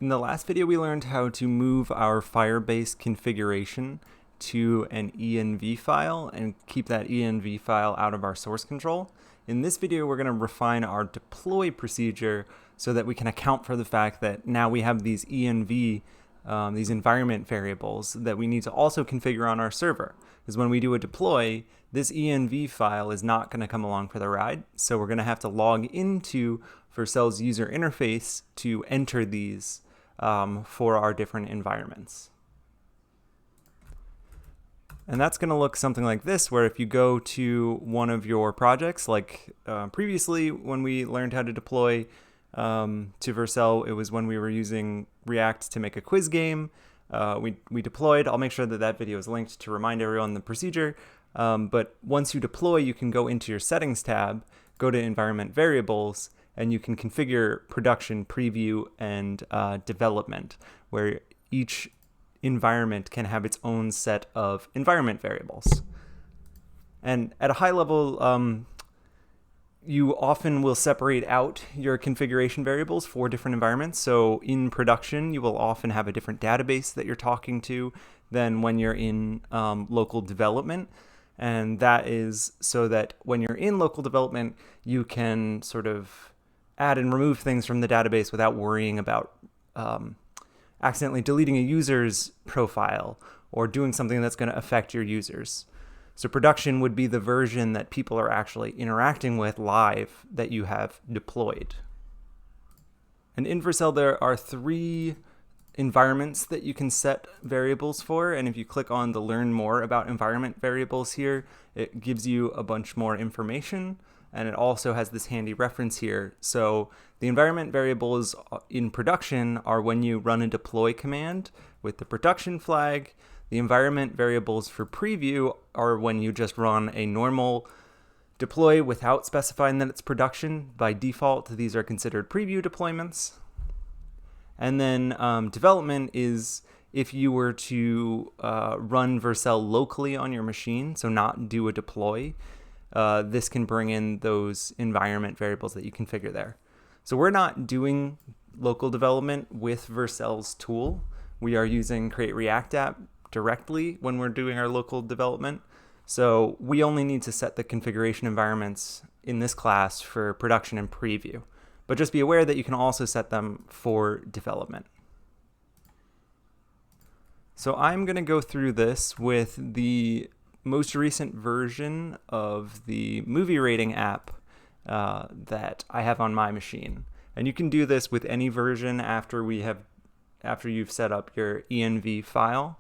In the last video, we learned how to move our Firebase configuration to an env file and keep that env file out of our source control. In this video, we're going to refine our deploy procedure so that we can account for the fact that now we have these env, these environment variables that we need to also configure on our server. Because when we do a deploy, this env file is not going to come along for the ride. So we're going to have to log into vercel's user interface to enter these for our different environments. And that's going to look something like this, where if you go to one of your projects, like previously when we learned how to deploy to vercel, it was when we were using React to make a quiz game. We deployed. I'll make sure that that video is linked to remind everyone the procedure. But once you deploy, you can go into your settings tab, go to environment variables, and you can configure production, preview, and development, where each environment can have its own set of environment variables. And at a high level, you often will separate out your configuration variables for different environments. So in production, you will often have a different database that you're talking to than when you're in local development. And that is so that when you're in local development, you can sort of add and remove things from the database without worrying about accidentally deleting a user's profile or doing something that's going to affect your users. So production would be the version that people are actually interacting with live that you have deployed. And in vercel, there are 3 environments that you can set variables for. And if you click on the Learn More About Environment Variables here, it gives you a bunch more information. And it also has this handy reference here. So the environment variables in production are when you run a deploy command with the production flag. The environment variables for preview are when you just run a normal deploy without specifying that it's production. By default, these are considered preview deployments. And then development is if you were to run vercel locally on your machine, so not do a deploy. This can bring in those environment variables that you configure there. So we're not doing local development with vercel's tool. We are using Create React App directly when we're doing our local development. So we only need to set the configuration environments in this class for production and preview. But just be aware that you can also set them for development. So I'm going to go through this with the most recent version of the movie rating app that I have on my machine. And you can do this with any version after you've set up your env file.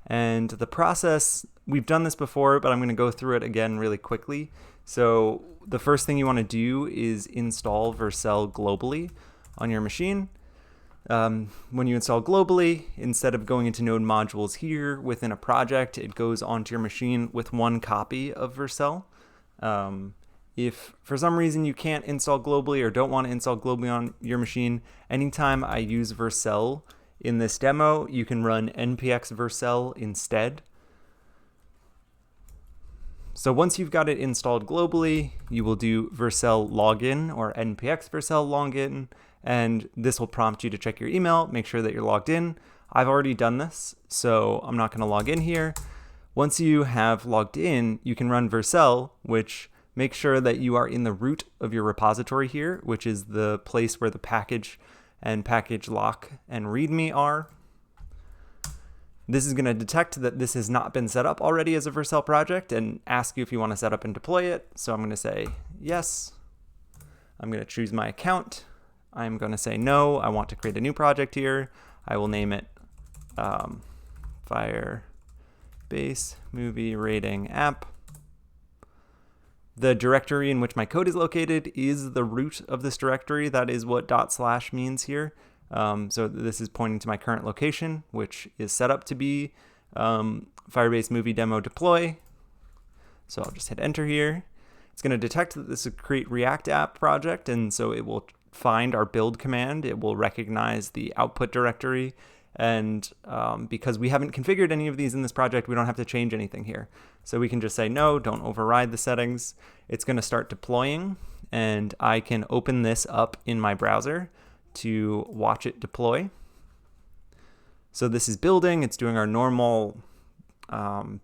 And the process, we've done this before, but I'm going to go through it again really quickly. So the first thing you want to do is install vercel globally on your machine. When you install globally, instead of going into node modules here within a project, it goes onto your machine with one copy of vercel. If for some reason you can't install globally or don't want to install globally on your machine, anytime I use vercel in this demo, you can run npx vercel instead. So once you've got it installed globally, you will do vercel login or npx vercel login, and this will prompt you to check your email, make sure that you're logged in. I've already done this, so I'm not going to log in here. Once you have logged in, you can run vercel, which makes sure that you are in the root of your repository here, which is the place where the package and package lock and readme are. This is going to detect that this has not been set up already as a vercel project and ask you if you want to set up and deploy it. So I'm going to say yes. I'm going to choose my account. I'm going to say no, I want to create a new project here. I will name it Firebase Movie Rating App. The directory in which my code is located is the root of this directory. That is what // means here. So this is pointing to my current location, which is set up to be Firebase Movie Demo Deploy. So I'll just hit enter here. It's going to detect that this is a Create React App project, and so it will find our build command. It will recognize the output directory, and because we haven't configured any of these in this project, we don't have to change anything here. So we can just say no, don't override the settings. It's going to start deploying, and I can open this up in my browser to watch it deploy. So this is building. It's doing our normal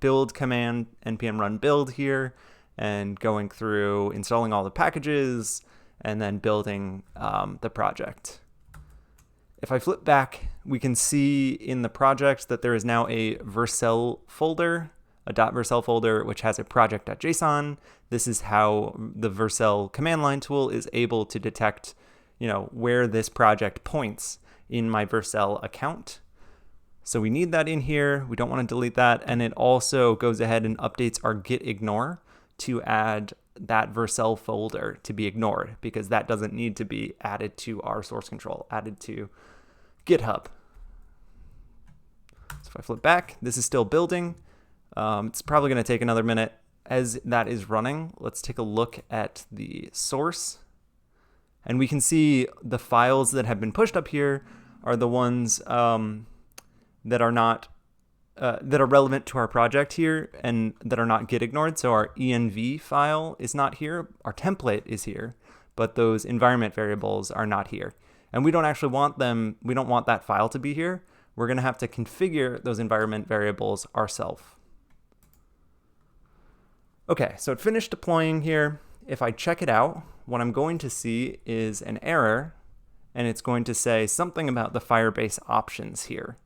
build command, npm run build here, and going through installing all the packages and then building the project. If I flip back, we can see in the project that there is now a vercel folder, a .vercel folder, which has a project.json. This is how the vercel command line tool is able to detect, where this project points in my vercel account. So we need that in here. We don't want to delete that. And it also goes ahead and updates our git ignore to add that vercel folder to be ignored, because that doesn't need to be added to our source control, added to GitHub. So if I flip back, this is still building. It's probably going to take another minute. As that is running, let's take a look at the source. And we can see the files that have been pushed up here are the ones that are relevant to our project here and that are not git ignored. So our env file is not here. Our template is here, but those environment variables are not here. And we don't actually want them. We don't want that file to be here. We're going to have to configure those environment variables ourselves. Okay, so it finished deploying here. If I check it out, what I'm going to see is an error, and it's going to say something about the Firebase options here.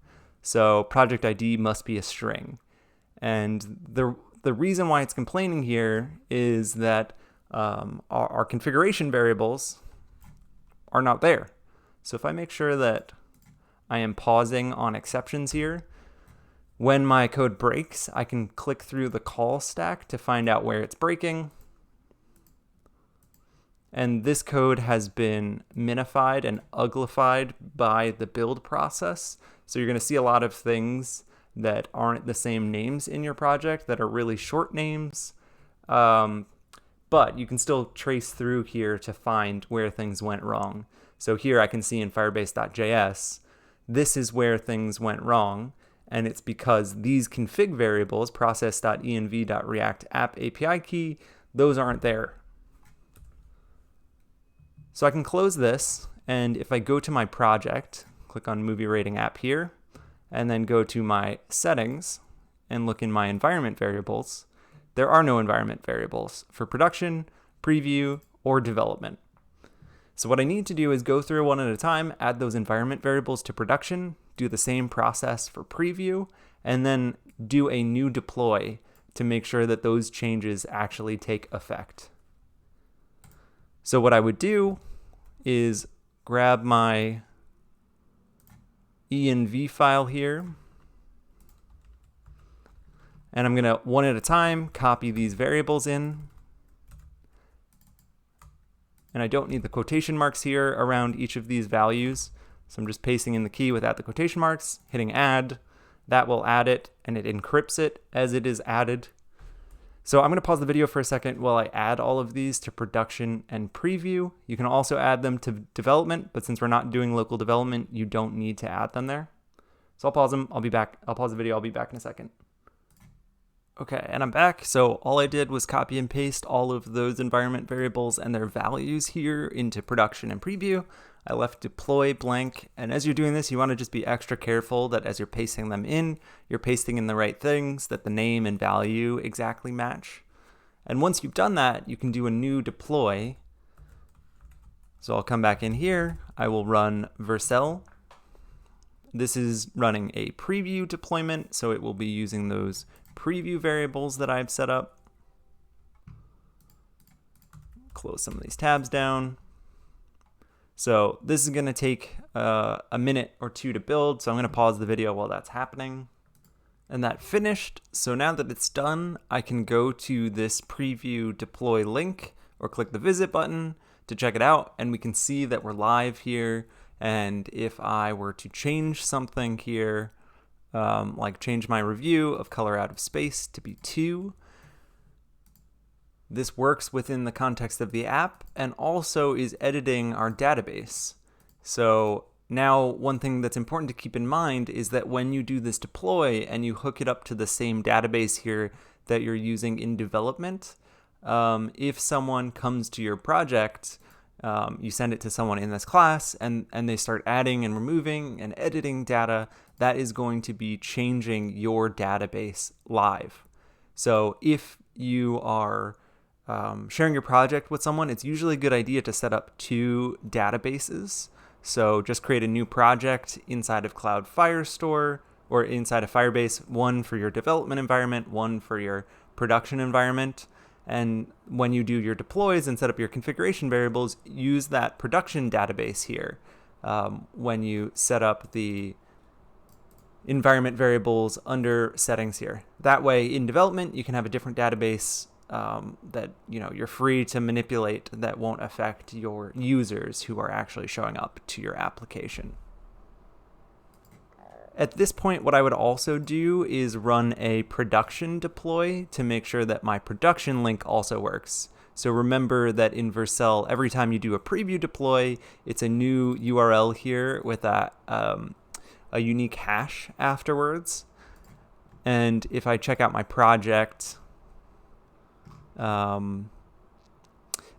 So project ID must be a string. And the reason why it's complaining here is that our configuration variables are not there. So if I make sure that I am pausing on exceptions here, when my code breaks, I can click through the call stack to find out where it's breaking. And this code has been minified and uglified by the build process. So you're going to see a lot of things that aren't the same names in your project that are really short names. But you can still trace through here to find where things went wrong. So here I can see in firebase.js, this is where things went wrong. And it's because these config variables, process.env.react app API key, those aren't there. So I can close this, and if I go to my project, click on movie rating app here, and then go to my settings and look in my environment variables, there are no environment variables for production, preview, or development. So what I need to do is go through one at a time, add those environment variables to production, do the same process for preview, and then do a new deploy to make sure that those changes actually take effect. So what I would do is grab my env file here, and I'm going to, one at a time, copy these variables in. And I don't need the quotation marks here around each of these values. So I'm just pasting in the key without the quotation marks, hitting add. That will add it, and it encrypts it as it is added. So I'm going to pause the video for a second while I add all of these to production and preview. You can also add them to development, but since we're not doing local development, you don't need to add them there. So I'll pause them. I'll be back. I'll pause the video. I'll be back in a second. Okay, and I'm back. So all I did was copy and paste all of those environment variables and their values here into production and preview. I left deploy blank. And as you're doing this, you want to just be extra careful that as you're pasting them in, you're pasting in the right things, that the name and value exactly match. And once you've done that, you can do a new deploy. So I'll come back in here. I will run vercel. This is running a preview deployment, so it will be using those preview variables that I've set up. Close some of these tabs down. So this is going to take a minute or two to build, so I'm going to pause the video while that's happening. And that finished. So now that it's done, I can go to this preview deploy link or click the visit button to check it out, and we can see that we're live here. And if I were to change something here, like change my review of color out of space to be 2, this works within the context of the app and also is editing our database. So now one thing that's important to keep in mind is that when you do this deploy and you hook it up to the same database here that you're using in development, if someone comes to your project, you send it to someone in this class, and they start adding and removing and editing data, that is going to be changing your database live. So if you are sharing your project with someone, it's usually a good idea to set up 2 databases. So just create a new project inside of Cloud Firestore or inside of Firebase, one for your development environment, one for your production environment. And when you do your deploys and set up your configuration variables, use that production database here when you set up the environment variables under settings here. That way, in development, you can have a different database that you're free to manipulate that won't affect your users who are actually showing up to your application. At this point, what I would also do is run a production deploy to make sure that my production link also works. So remember that in Vercel, every time you do a preview deploy, it's a new URL here with a unique hash afterwards. And if I check out my project,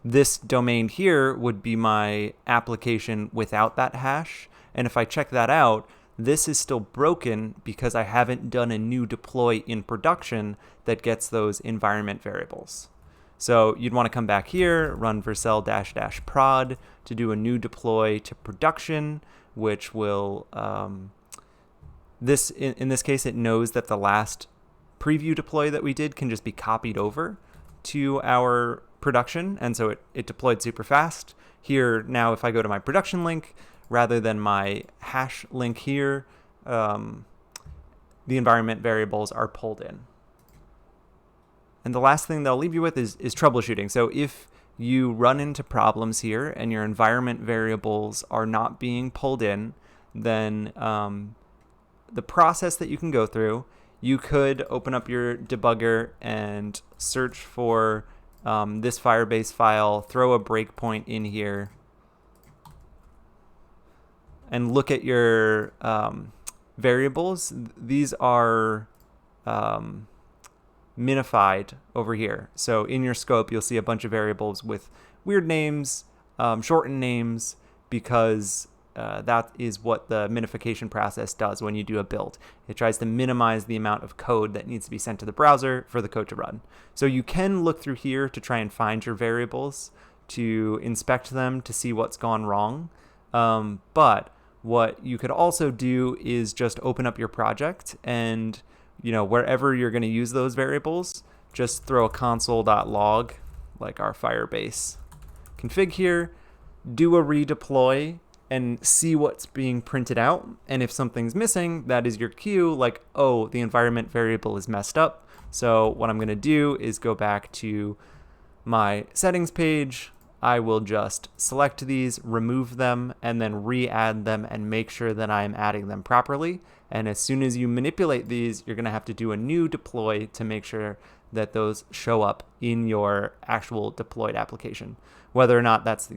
this domain here would be my application without that hash. And if I check that out, this is still broken because I haven't done a new deploy in production that gets those environment variables. So you'd want to come back here, run vercel -- prod to do a new deploy to production, which will, in this case, it knows that the last preview deploy that we did can just be copied over to our production. And so it deployed super fast. Here, now if I go to my production link, rather than my hash link here, the environment variables are pulled in. And the last thing they'll leave you with is troubleshooting. So if you run into problems here and your environment variables are not being pulled in, then the process that you can go through, you could open up your debugger and search for this Firebase file, throw a breakpoint in here, and look at your variables. These are minified over here. So in your scope, you'll see a bunch of variables with weird names, shortened names, because that is what the minification process does when you do a build. It tries to minimize the amount of code that needs to be sent to the browser for the code to run. So you can look through here to try and find your variables, to inspect them, to see what's gone wrong. But what you could also do is just open up your project and, wherever you're going to use those variables, just throw a console.log, like our Firebase config here, do a redeploy, and see what's being printed out. And if something's missing, that is your cue, like, oh, the environment variable is messed up. So what I'm going to do is go back to my settings page. I will just select these, remove them, and then re-add them and make sure that I'm adding them properly. And as soon as you manipulate these, you're going to have to do a new deploy to make sure that those show up in your actual deployed application. Whether or not that's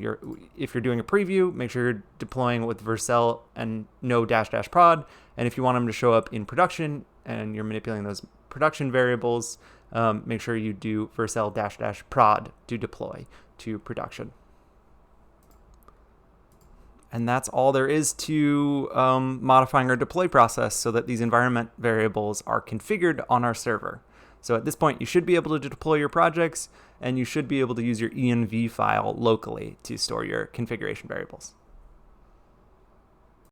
if you're doing a preview, make sure you're deploying with vercel and no -- prod. And if you want them to show up in production and you're manipulating those production variables, make sure you do vercel -- prod to deploy to production. And that's all there is to modifying our deploy process so that these environment variables are configured on our server. So at this point, you should be able to deploy your projects, and you should be able to use your env file locally to store your configuration variables.